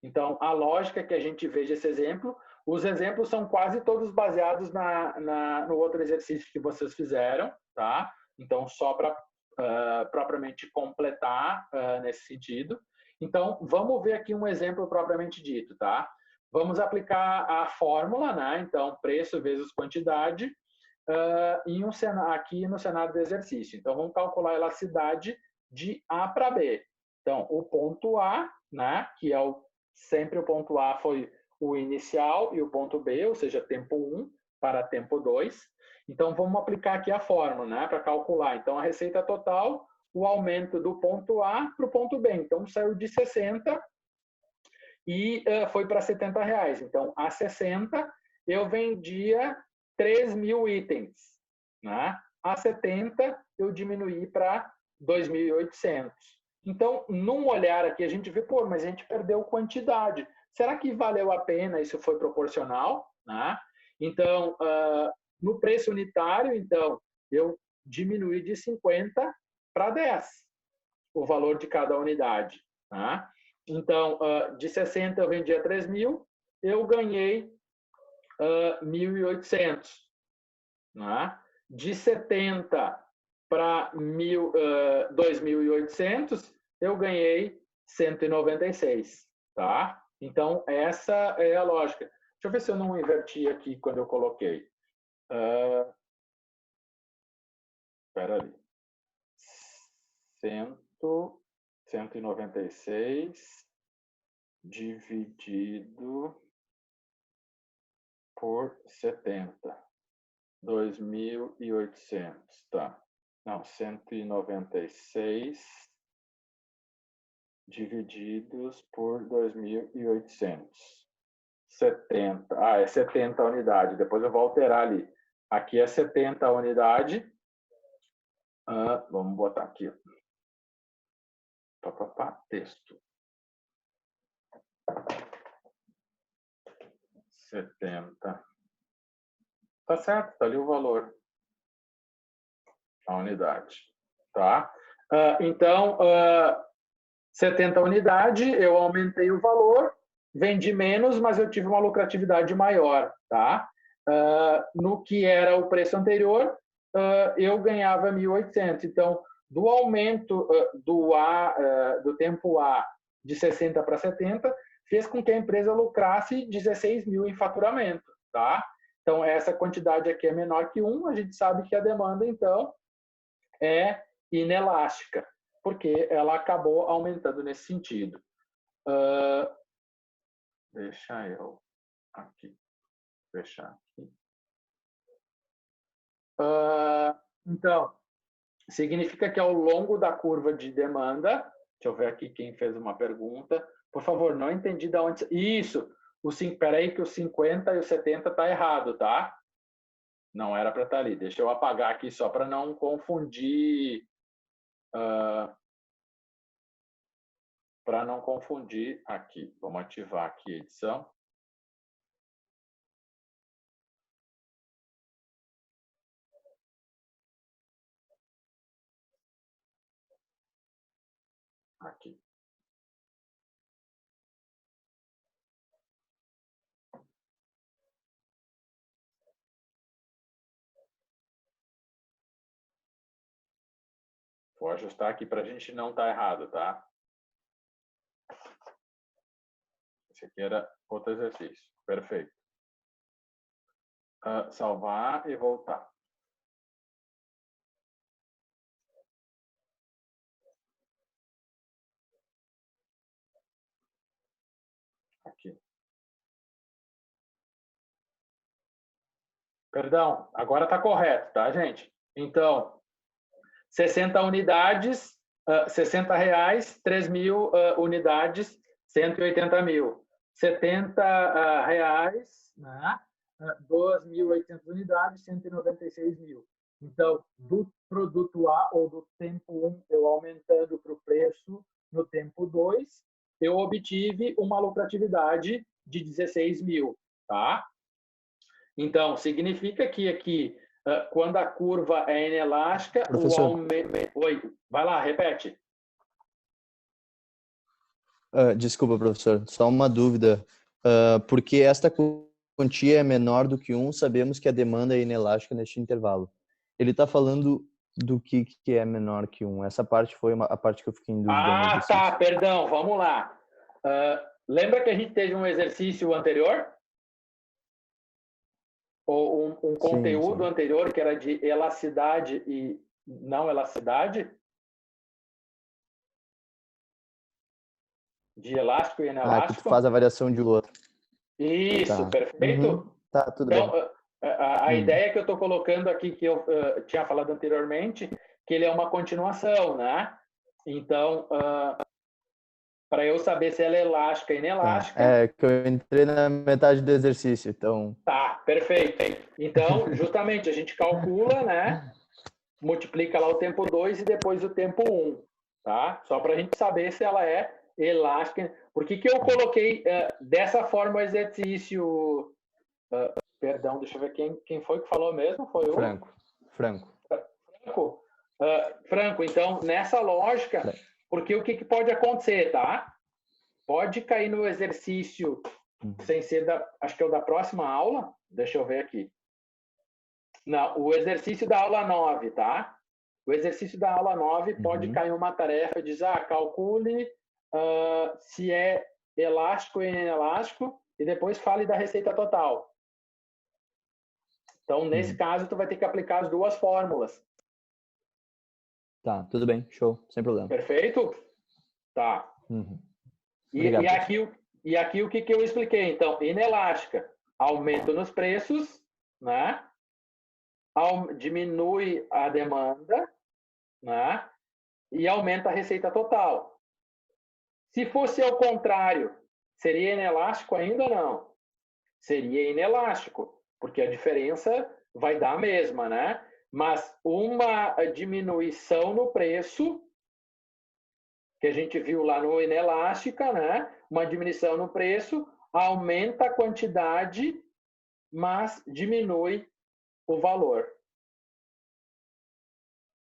Então, a lógica é que a gente veja esse exemplo. Os exemplos são quase todos baseados no outro exercício que vocês fizeram, tá? Então, só para propriamente completar nesse sentido. Então, vamos ver aqui um exemplo propriamente dito, tá? Vamos aplicar a fórmula, né? Então, preço vezes quantidade aqui no cenário do exercício. Então, vamos calcular a elasticidade de A para B. Então, o ponto A, né? Que é sempre o ponto A foi o inicial e o ponto B, ou seja, tempo 1 para tempo 2. Então, vamos aplicar aqui a fórmula, né, para calcular. Então, a receita total, o aumento do ponto A para o ponto B. Então, saiu de 60 e foi para R$70. Então, a 60, eu vendia 3.000 itens. Né? A 70, eu diminuí para 2.800. Então, num olhar aqui, a gente vê, pô, mas a gente perdeu quantidade. Será que valeu a pena? Isso foi proporcional? Né? Então, no preço unitário, então, eu diminuí de 50 para 10 o valor de cada unidade. Tá? Então, de 60 eu vendia 3.000, eu ganhei 1.800. Tá? De 70 para 2.800, eu ganhei 196. Tá? Então, essa é a lógica. Deixa eu ver se eu não inverti aqui quando eu coloquei. Espera ali. 196 dividido por 70. 2.800, tá. Não, 196 divididos por 2.800. 70. Ah, é 70 unidades. Depois eu vou alterar ali. Aqui é 70 unidade. Vamos botar aqui. Texto. 70. Tá certo, tá ali o valor. A unidade. Tá? Então, 70 unidades, eu aumentei o valor, vendi menos, mas eu tive uma lucratividade maior. Tá? No que era o preço anterior, eu ganhava 1.800. Então, do aumento do tempo A de 60 para 70, fez com que a empresa lucrasse 16 mil em faturamento. Tá? Então, essa quantidade aqui é menor que 1, a gente sabe que a demanda, então, é inelástica, porque ela acabou aumentando nesse sentido. Deixa eu aqui, fechar aqui. Então, significa que ao longo da curva de demanda, deixa eu ver aqui quem fez uma pergunta. Por favor, não entendi de onde... Isso, espera aí que o 50 e o 70 tá errado, tá? Não era para estar ali. Deixa eu apagar aqui só para não confundir. Para não confundir aqui. Vamos ativar aqui a edição. Aqui. Vou ajustar aqui para a gente não estar errado, tá? Esse aqui era outro exercício. Perfeito. Salvar e voltar. Aqui. Perdão, agora está correto, tá, gente? Então, 60 unidades, R$60, 3.000 unidades, 180 mil. 70 reais, né? 2.800 unidades, 196 mil. Então, do produto A ou do tempo 1, eu aumentando para o preço no tempo 2, eu obtive uma lucratividade de 16 mil. Tá? Então, significa que aqui, quando a curva é inelástica, professor, o aumento... Oi, vai lá, repete. Desculpa, professor, só uma dúvida. Porque esta quantia é menor do que 1, sabemos que a demanda é inelástica neste intervalo. Ele está falando do que é menor que 1. Essa parte foi a parte que eu fiquei em dúvida no exercício. Tá, perdão, vamos lá. Lembra que a gente teve um exercício anterior? Ou um conteúdo sim. anterior que era de elasticidade e não elasticidade? De elástico e inelástico? Que tu faz a variação de um outro. Isso, tá. Perfeito. Uhum. Tá, tudo então, bem. A ideia que eu estou colocando aqui, que eu tinha falado anteriormente, que ele é uma continuação, né? Então, para eu saber se ela é elástica ou inelástica... É que eu entrei na metade do exercício, então... Tá, perfeito. Então, justamente, a gente calcula, né? Multiplica lá o tempo 2 e depois o tempo 1, tá? Só para a gente saber se ela é elástica. Por que eu coloquei dessa forma o exercício... perdão, deixa eu ver quem foi que falou mesmo. Foi o... Franco. Franco, então, nessa lógica, porque o que pode acontecer, tá? Pode cair no exercício sem ser acho que é o da próxima aula. Deixa eu ver aqui. Não, o exercício da aula 9, tá? O exercício da aula 9 pode cair uma tarefa e diz, calcule se é elástico ou inelástico. e depois fale da receita total. Então, nesse caso, tu vai ter que aplicar as duas fórmulas. Tá, tudo bem, show, sem problema. Perfeito? Tá. Obrigado, E aqui o que eu expliquei? Então, inelástica, aumento nos preços, né? Diminui a demanda, né? E aumenta a receita total. Se fosse ao contrário, seria inelástico ainda ou não? Seria inelástico, porque a diferença vai dar a mesma, né? Mas uma diminuição no preço, que a gente viu lá no inelástica, né? Uma diminuição no preço aumenta a quantidade, mas diminui o valor.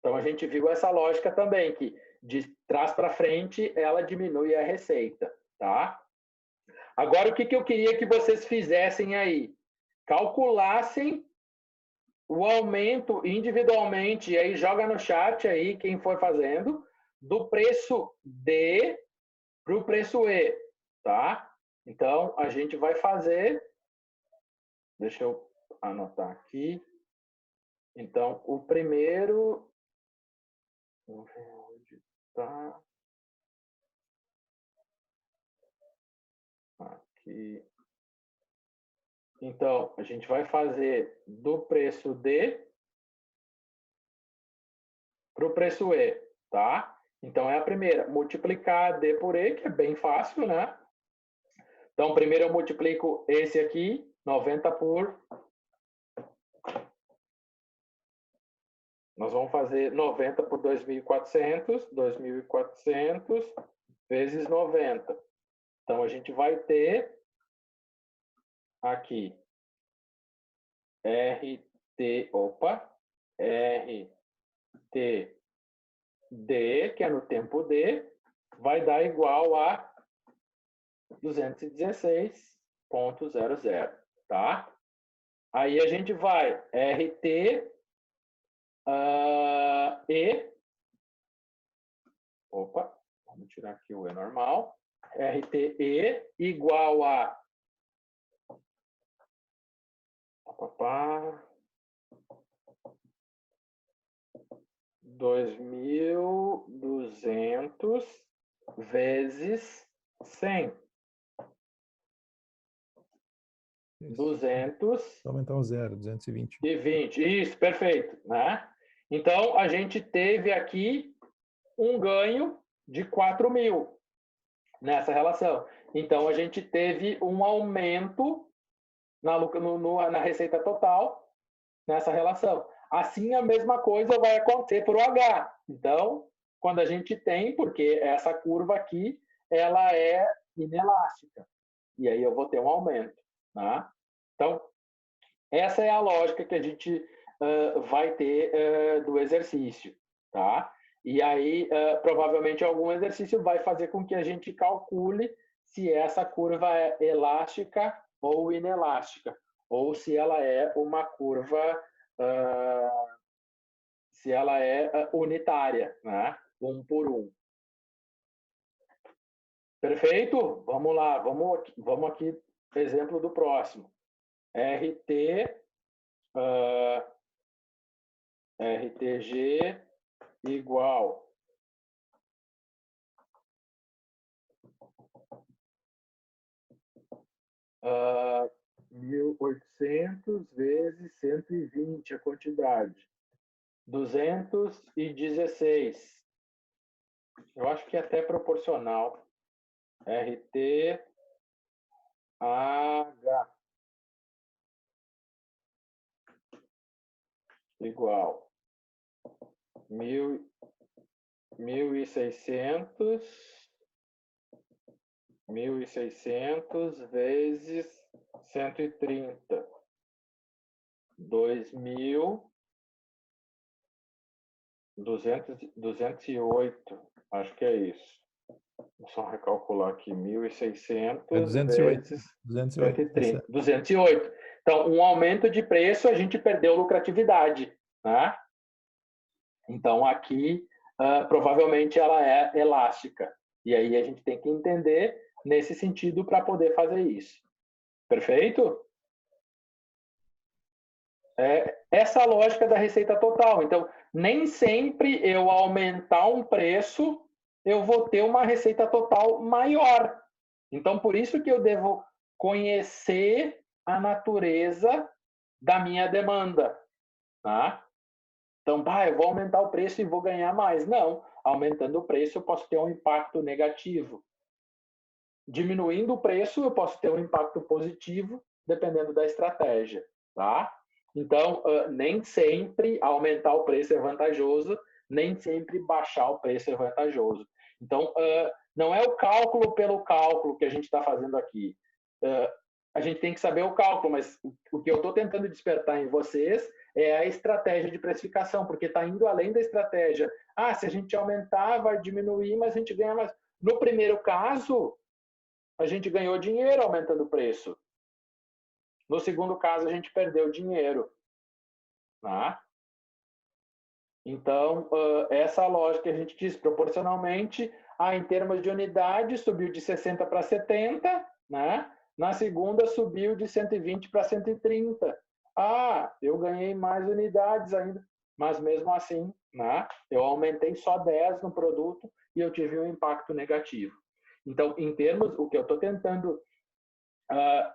Então, a gente viu essa lógica também, que de trás para frente, ela diminui a receita, tá? Agora, o que eu queria que vocês fizessem aí? Calculassem o aumento individualmente, e aí joga no chat aí, quem for fazendo, do preço D para o preço E, tá? Então, a gente vai fazer... Deixa eu anotar aqui. Então, o primeiro... Vamos ver onde está. Aqui. Então, a gente vai fazer do preço D para o preço E, tá? Então, é a primeira. Multiplicar D por E, que é bem fácil, né? Então, primeiro eu multiplico esse aqui, 90 por... Nós vamos fazer 90 por 2.400, 2.400 vezes 90. Então, a gente vai ter aqui RTD, que é no tempo D, vai dar igual a 216,00, tá? Aí a gente vai RT E, vamos tirar aqui o E normal, RTE igual a 2.200 vezes 100. 200. Aumentar um zero, 220. E 20. Isso, perfeito, né? Então, a gente teve aqui um ganho de 4.000 nessa relação. Então, a gente teve um aumento na receita total nessa relação. Assim, a mesma coisa vai acontecer para o H. Então, quando a gente tem, porque essa curva aqui, ela é inelástica. E aí eu vou ter um aumento. Tá? Então, essa é a lógica que a gente vai ter do exercício. Tá? E aí, provavelmente, algum exercício vai fazer com que a gente calcule se essa curva é elástica ou inelástica, ou se ela é uma curva, se ela é unitária, né? 1 por 1. Perfeito? Vamos lá, vamos aqui, exemplo do próximo. RTG igual 1.800 vezes 120 a quantidade. 216. Eu acho que é até proporcional. RTH igual 1.600 vezes 130. 208. Acho que é isso. Vou só recalcular aqui. 1.600 vezes 130. 208. Então, um aumento de preço, a gente perdeu lucratividade. Né? Então, aqui, provavelmente, ela é elástica. E aí a gente tem que entender nesse sentido para poder fazer isso. Perfeito? Essa lógica da receita total. Então, nem sempre eu aumentar um preço, eu vou ter uma receita total maior. Então, por isso que eu devo conhecer a natureza da minha demanda. Tá? Então, eu vou aumentar o preço e vou ganhar mais. Não, aumentando o preço eu posso ter um impacto negativo. Diminuindo o preço eu posso ter um impacto positivo, dependendo da estratégia. Tá? Então, nem sempre aumentar o preço é vantajoso, nem sempre baixar o preço é vantajoso. Então, não é o cálculo pelo cálculo que a gente está fazendo aqui. A gente tem que saber o cálculo, mas o que eu estou tentando despertar em vocês é a estratégia de precificação, porque está indo além da estratégia. Se a gente aumentar, vai diminuir, mas a gente ganha mais. No primeiro caso, a gente ganhou dinheiro aumentando o preço. No segundo caso, a gente perdeu dinheiro. Tá? Então, essa lógica que a gente diz, proporcionalmente, em termos de unidade, subiu de 60 para 70, né? Na segunda, subiu de 120 para 130. Eu ganhei mais unidades ainda, mas mesmo assim, né? Eu aumentei só 10 no produto e eu tive um impacto negativo. Então, em termos, o que eu estou tentando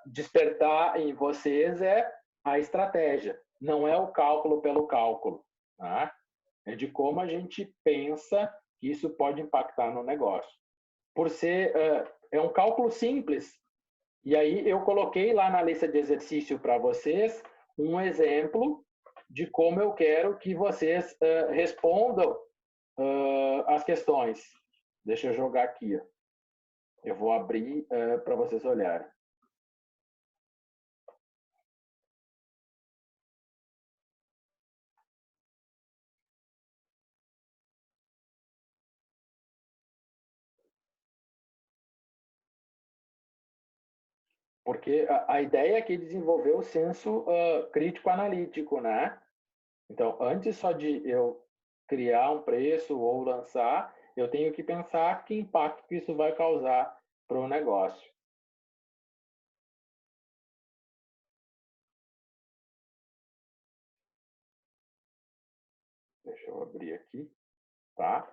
despertar em vocês é a estratégia, não é o cálculo pelo cálculo, tá? É de como a gente pensa que isso pode impactar no negócio. Por ser é um cálculo simples, e aí eu coloquei lá na lista de exercício para vocês um exemplo de como eu quero que vocês respondam as questões. Deixa eu jogar aqui. Eu vou abrir para vocês olharem. Porque a ideia aqui é desenvolver o senso crítico-analítico, né? Então, antes só de eu criar um preço ou lançar, eu tenho que pensar que impacto que isso vai causar para o negócio. Deixa eu abrir aqui, tá?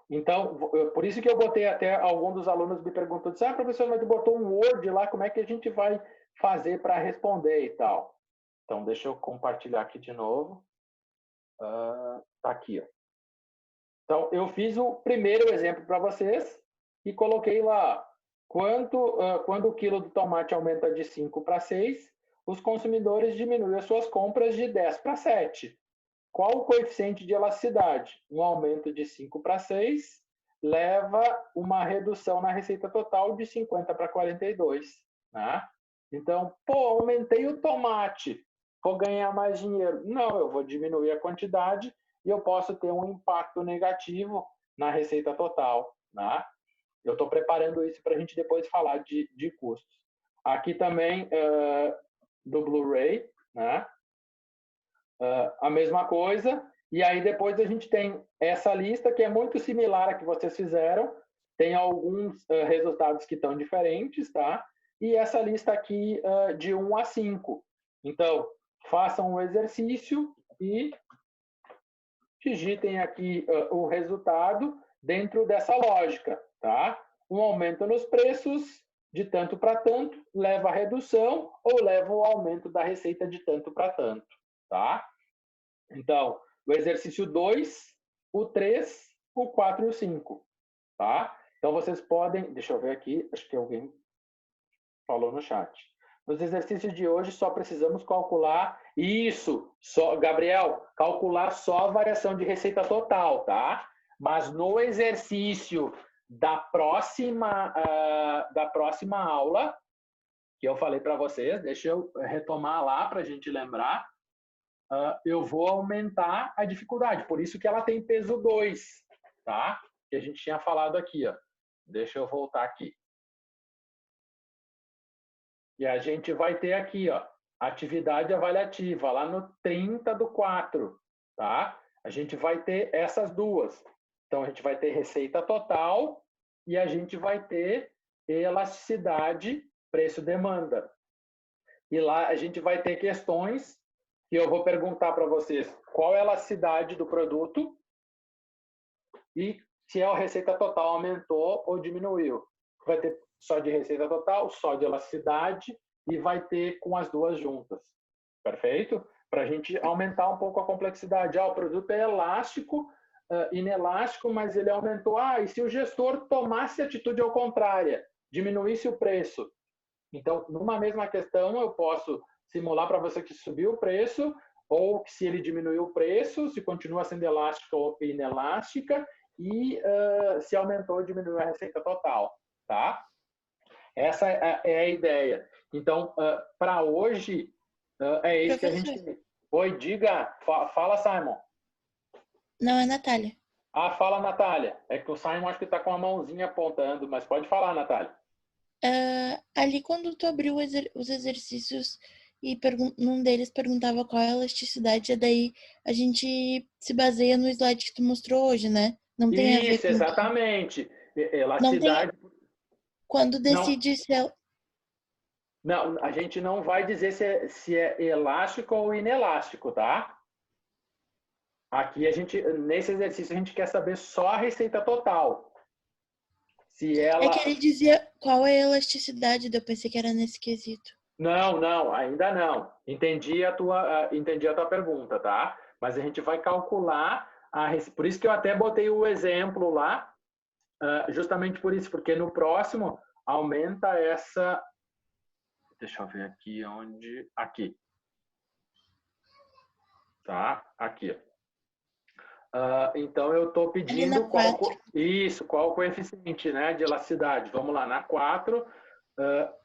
Então, por isso que eu botei até, algum dos alunos me perguntou, professor, mas tu botou um Word lá, como é que a gente vai fazer para responder e tal? Então, deixa eu compartilhar aqui de novo. Tá aqui, ó. Então, eu fiz o primeiro exemplo para vocês e coloquei lá quando o quilo do tomate aumenta de 5 para 6, os consumidores diminuem as suas compras de 10 para 7. Qual o coeficiente de elasticidade? Um aumento de 5 para 6 leva uma redução na receita total de 50 para 42. Né? Então, aumentei o tomate, vou ganhar mais dinheiro. Não, eu vou diminuir a quantidade e eu posso ter um impacto negativo na receita total. Né? Eu estou preparando isso para a gente depois falar de custos. Aqui também do Blu-ray, né? A mesma coisa. E aí depois a gente tem essa lista que é muito similar à que vocês fizeram. Tem alguns resultados que estão diferentes, tá? E essa lista aqui de 1 a 5. Então, façam o exercício e digitem aqui o resultado dentro dessa lógica, tá? Um aumento nos preços de tanto para tanto leva a redução ou leva ao aumento da receita de tanto para tanto, tá? Então, o exercício 2, o 3, o 4 e o 5, tá? Então, vocês podem... Deixa eu ver aqui, acho que alguém falou no chat. Nos exercícios de hoje, só precisamos calcular... Isso, Gabriel, calcular só a variação de receita total, tá? Mas no exercício da próxima aula, que eu falei para vocês, deixa eu retomar lá para a gente lembrar, eu vou aumentar a dificuldade. Por isso que ela tem peso 2, tá? Que a gente tinha falado aqui, ó. Deixa eu voltar aqui. E a gente vai ter aqui, ó, atividade avaliativa, lá no 30 do 4, tá? A gente vai ter essas duas. Então, a gente vai ter receita total e a gente vai ter elasticidade, preço-demanda. e lá a gente vai ter questões que eu vou perguntar para vocês qual é a elasticidade do produto e se a receita total aumentou ou diminuiu. Vai ter só de receita total, só de elasticidade e vai ter com as duas juntas. Perfeito? Para a gente aumentar um pouco a complexidade. O produto é elástico, inelástico, mas ele aumentou. E se o gestor tomasse atitude ao contrária, diminuísse o preço? Então, numa mesma questão, eu posso simular para você que subiu o preço, ou que se ele diminuiu o preço, se continua sendo elástica ou inelástica, e se aumentou ou diminuiu a receita total, tá? Essa é a ideia. Então, para hoje, é isso que a gente tem. Oi, diga. Fala, Simon. Não, é Natália. Fala, Natália. É que o Simon acho que está com a mãozinha apontando, mas pode falar, Natália. Ali, quando tu abriu os exercícios e num deles perguntava qual é a elasticidade, e daí a gente se baseia no slide que tu mostrou hoje, né? Não tem a ver Isso, com... exatamente. Elasticidade... Não tem... Quando decide se é... Não, a gente não vai dizer se é elástico ou inelástico, tá? Aqui, nesse exercício, a gente quer saber só a receita total. Se ela... É que ele dizia qual é a elasticidade, eu pensei que era nesse quesito. Não, ainda não. Entendi a tua pergunta, tá? Mas a gente vai calcular, por isso que eu até botei o exemplo lá, justamente por isso, porque no próximo aumenta essa... Deixa eu ver aqui onde... Aqui. Tá? Aqui. Então, eu estou pedindo qual o coeficiente, né, de elasticidade. Vamos lá, na 4,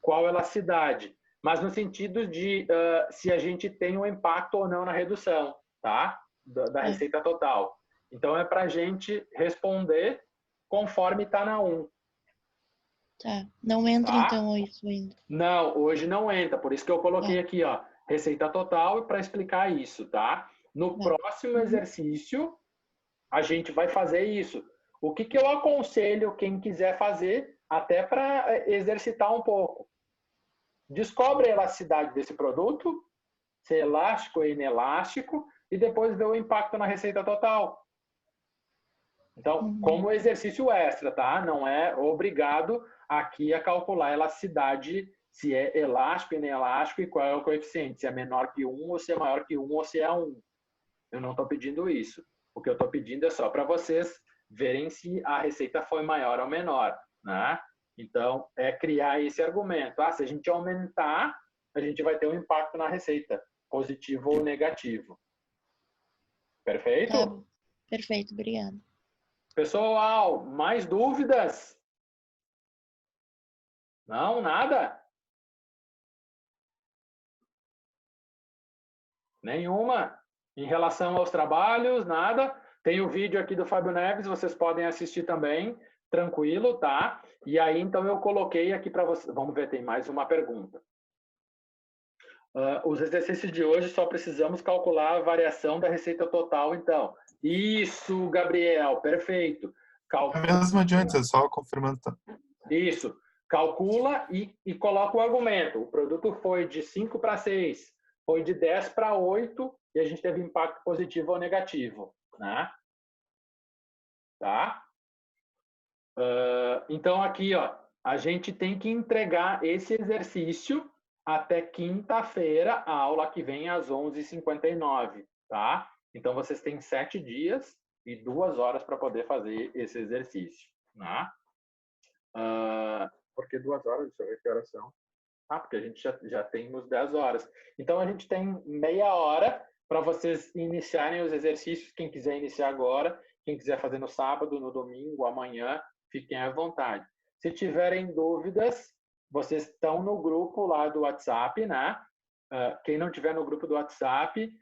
qual elasticidade? Mas no sentido de se a gente tem um impacto ou não na redução, tá? Da receita total. Então, é para a gente responder conforme está na 1. Tá. Não entra, então, isso ainda. Não, hoje não entra. Por isso que eu coloquei aqui, ó, receita total para explicar isso, tá? No próximo exercício, a gente vai fazer isso. O que eu aconselho quem quiser fazer, até para exercitar um pouco? Descobre a elasticidade desse produto, se é elástico ou inelástico, e depois vê o impacto na receita total. Então, como exercício extra, tá? Não é obrigado aqui a calcular a elasticidade, se é elástico, inelástico e qual é o coeficiente, se é menor que 1 ou se é maior que 1 ou se é 1. Eu não estou pedindo isso. O que eu estou pedindo é só para vocês verem se a receita foi maior ou menor, né? Então, é criar esse argumento. Se a gente aumentar, a gente vai ter um impacto na receita, positivo ou negativo. Perfeito? Tá. Perfeito, obrigada. Pessoal, mais dúvidas? Não, nada? Nenhuma? Em relação aos trabalhos, nada? Tem o vídeo aqui do Fábio Neves, vocês podem assistir também, tranquilo, tá? E aí, então, eu coloquei aqui para vocês. Vamos ver, tem mais uma pergunta. Os exercícios de hoje só precisamos calcular a variação da receita total, então. Isso, Gabriel, perfeito. É mesmo de antes, é só confirmando. Tá? Isso. Calcula e coloca o argumento. O produto foi de 5 para 6, foi de 10 para 8 e a gente teve impacto positivo ou negativo, né? Tá? Então, aqui, ó, a gente tem que entregar esse exercício até quinta-feira, a aula que vem às 11h59, tá? Então, vocês têm 7 dias e 2 horas para poder fazer esse exercício, né? Por que 2 horas? Deixa eu ver que horas são. Porque a gente já temos 10 horas. Então, a gente tem meia hora para vocês iniciarem os exercícios. Quem quiser iniciar agora, quem quiser fazer no sábado, no domingo, amanhã, fiquem à vontade. Se tiverem dúvidas, vocês estão no grupo lá do WhatsApp, né? Quem não tiver no grupo do WhatsApp,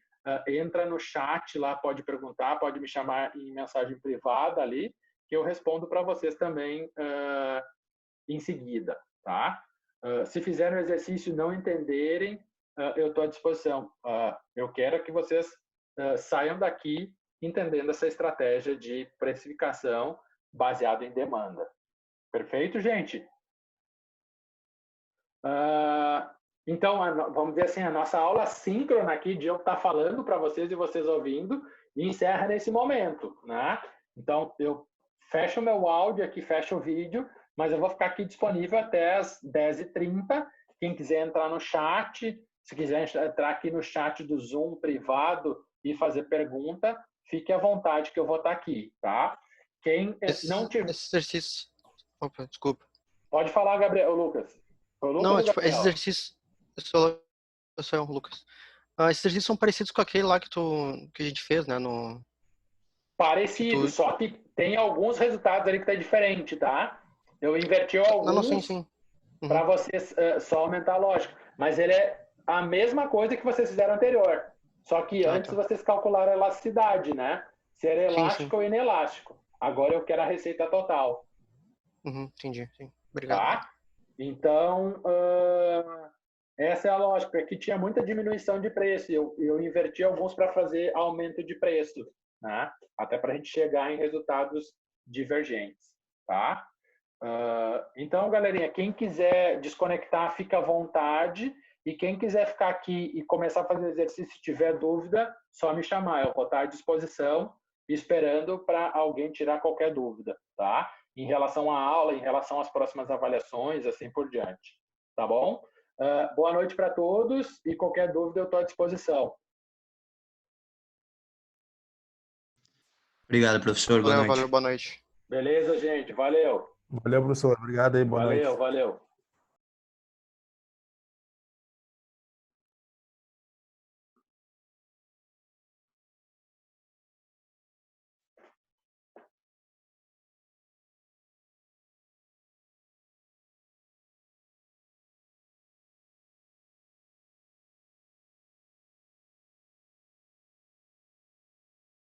entra no chat lá, pode perguntar, pode me chamar em mensagem privada ali, que eu respondo para vocês também em seguida, tá? Se fizerem o exercício e não entenderem, eu estou à disposição. Eu quero que vocês saiam daqui entendendo essa estratégia de precificação baseada em demanda. Perfeito, gente? Então, vamos dizer assim, a nossa aula síncrona aqui de eu estar falando para vocês e vocês ouvindo, e encerra nesse momento, né? Então, eu fecho o meu áudio aqui, fecho o vídeo, mas eu vou ficar aqui disponível até as 10h30. Quem quiser entrar no chat, se quiser entrar aqui no chat do Zoom privado e fazer pergunta, fique à vontade que eu vou estar aqui, tá? Quem não tiver... Esse exercício... Opa, desculpa. Pode falar, Gabriel, Lucas. Não, tipo, esses exercícios... Eu sou o Lucas. Esses exercícios são parecidos com aquele lá que a gente fez, né? Parecido, só que tem alguns resultados ali que tá diferente, tá? Eu inverti alguns sim. Para vocês só aumentar a lógica. Mas ele é a mesma coisa que vocês fizeram anterior. Só que antes vocês calcularam a elasticidade, né? Se era elástico ou inelástico. Agora eu quero a receita total. Entendi, sim. Obrigado. Tá? Então, essa é a lógica. Aqui tinha muita diminuição de preço. Eu inverti alguns para fazer aumento de preço, né? Até para a gente chegar em resultados divergentes. Tá? Então, galerinha, quem quiser desconectar, fica à vontade. E quem quiser ficar aqui e começar a fazer exercício, se tiver dúvida, só me chamar. Eu vou estar à disposição, esperando para alguém tirar qualquer dúvida, tá? Em relação à aula, em relação às próximas avaliações, assim por diante. Tá bom? Boa noite para todos e qualquer dúvida eu estou à disposição. Obrigado, professor. Boa noite. Valeu, boa noite. Beleza, gente? Valeu. Valeu, professor. Obrigado aí. Boa noite. Valeu.